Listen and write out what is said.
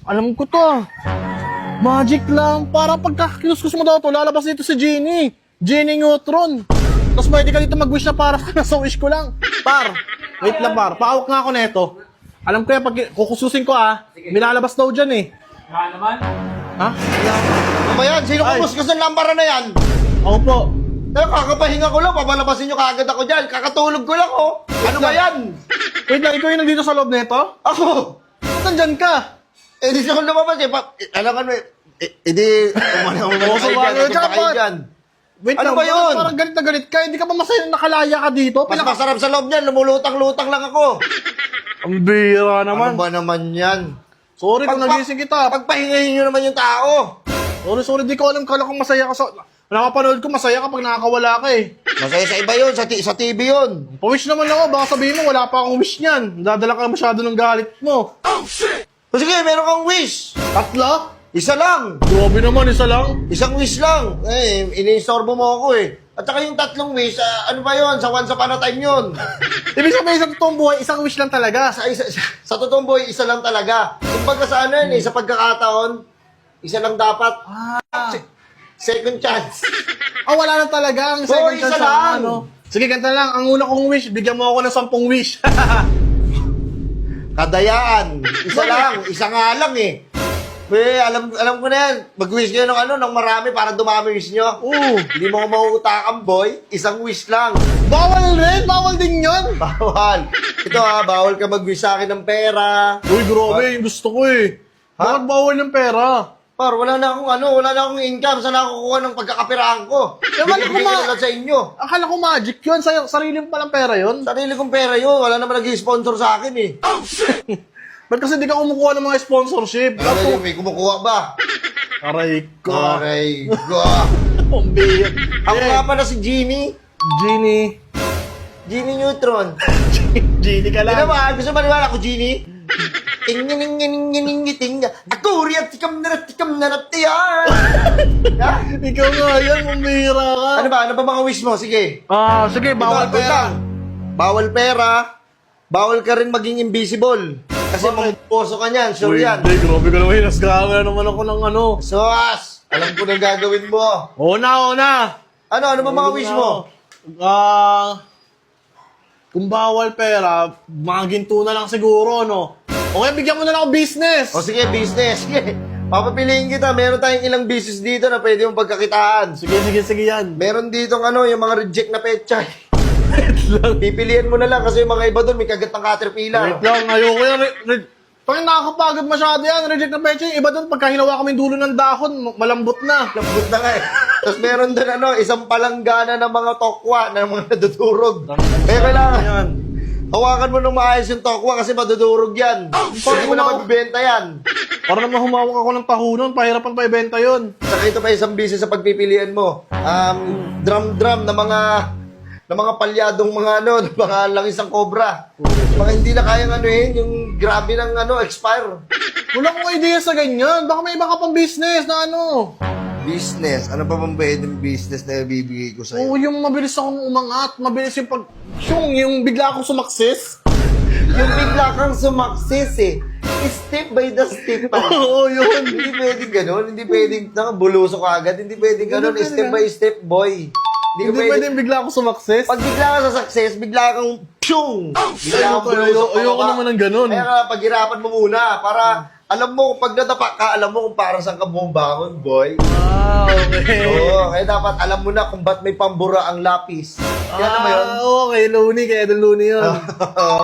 Alam ko to. Magic lang. Para pagka-kinuskos mo daw to, lalabas dito si Genie. Genie Neutron. Tapos pwede ka dito mag-wish na para nasa wish ko lang. Par, wait lang par. Paawak nga ako neto. Alam ko yan, pag kukususin ko milalabas daw dyan eh. Nga naman. Ha? Ano ba yan? Sino Ay. kumuskus ng lampara na yan? Ako po. Kakapahinga ko lang, papalabasin nyo kaagad ako dyan. Kakatulog ko lang, oh. Ano ba yan? Wait lang, ikaw yung nandito sa loob neto? Ako! Ba't nandyan ka? Eh, di siya ko lumabas eh. Alam ka di, umana mo Oo, kayo sumali dyan. ka Ito pa kayo pa. dyan. Wait Ano lang, ba yun? Parang galit na galit ka. Hindi ka ba masaya na nakalaya ka dito? Mas masarap sa loob niyan, lumulutang-lutang lang ako. Ang bira Ano naman. ba naman yan? Sorry kung nagising kita. Pagpahingahin nyo naman yung tao. Sorry, di ko alam. Kala kong masaya ka sa... Nakapanood ko, masaya ka pag nakakawala ka eh. Masaya sa iba yun, sa TV yun. Pa-wish naman ako. Baka sabihin mo, wala pa akong wish niyan. Dadala ka masyado ng galit mo. O sige, meron kang wish. Tatlo? Isa lang. Grabe naman, isa lang. Isang wish lang. Eh, ini-istorbo mo ako eh. At saka yung tatlong wish, ano ba yun? Sa once upon a time yun. Ibig sabihin sa totoong buhay, isang wish lang talaga. Sa totoong buhay, isa lang talaga. Kumbaga sa ano yun eh, sa pagkakataon, isa lang dapat. Second chance. Wala na talaga ang second isa chance. lang. Sige, ganito lang. Ang una kong wish, bigyan mo ako ng 10 wish. Kadayaan. Isa lang. Isa nga lang eh. Alam ko na yan. Mag-wish kayo ng marami para dumami wish nyo. Oo. Hindi mo ko mauutakan, boy. Isang wish lang. Bawal rin. Bawal din yun. Bawal. Ito bawal ka mag-wish sa akin ng pera. Uy, grabe. Yung gusto ko eh. Bakit bawal ng pera? Par, wala na akong income. Saan ako kukuha ng pagkakapiraan ko? wala Bigay ko ko na lang sa inyo. Akala ko magic yun. Sarili mo palang pera yun. Sarili kong pera yun. Wala naman nag-sponsor sa akin eh. Ba't kasi di ka kumukuha ng mga sponsorship? Ano yun, may kumukuha ba? Aray ko. Aray ko. Pambihir. Ako nga pala si Genie. Genie. Genie Neutron. Genie ka lang. Ano ba? Gusto maniwala ko, Genie? Ting-ning-ning-ning-ning-ning. Akuri at tikam na tiyan. Ikaw nga yan, pambihira ka. Ano ba? Ano ba mga wish mo? Sige. Sige, bawal Wait pera. lang. Bawal pera. Bawal ka rin maging invisible. Kasi mampuso ka niyan, sure Uy, yan. hindi, grabe ka naman. Nasganga naman ako ng ano. Sos! Alam ko na gagawin mo. Una. Ano ba mga wish mo? Kung bawal pera, mga ginto na lang siguro, no? Okay, bigyan mo na lang ako business. O sige, business. Sige. Papapiliin kita. Meron tayong ilang business dito na pwede mong pagkakitaan. Sige yan. Meron dito yung mga reject na pechay. Pipiliin mo na lang kasi yung mga iba doon may kagat ng caterpillar. Wait lang, ayoko yan. Pag nakakapagod masyado yan, reject na pecha. Iba doon, pagka hinawa kami dulo ng dahon, malambot na. Lambot na nga eh. Tapos meron doon isang palanggana ng mga tokwa na mga nadudurog. Kaya kailangan Yan. hawakan mo ng maayos yung tokwa kasi madudurog yan. Hindi mo na magbibenta yan. Para naman humawak ako ng tahunan, pahirapan pa ibenta yun. Saka ito pa isang business sa pagpipilian mo. Drum na mga palyadong ng mga langis ng cobra. Mga hindi na kayang yung grabe ng expire. Wala akong idea sa ganyan. Baka may iba ka pang business na ano. Business? Ano pa bang pwedeng business na ibibigay ko sa'yo? Oo, yung mabilis akong umangat. Mabilis yung pag... Yung bigla akong sumakses. Yung bigla kang sumakses eh. Step by the step pa. Oo, yun. Hindi pwedeng ganun. Hindi pwedeng bulusok agad. Hindi pwedeng ganun. Hindi Step by step, boy. Hindi pwedeng bigla akong sumakses. Pag bigla ka sa success, bigla kang pyong! Bigla kang bulusok pa Ayoko baba. naman ng ganun. Kaya nga, paghirapan mo muna para alam mo, pag nadapa ka, alam mo kung parang saan ka bumabangon, boy. Okay. Oo, kaya dapat alam mo na kung ba't may pambura ang lapis. Kaya ano ba yun? Okay, Looney. Kaya doon Looney yun.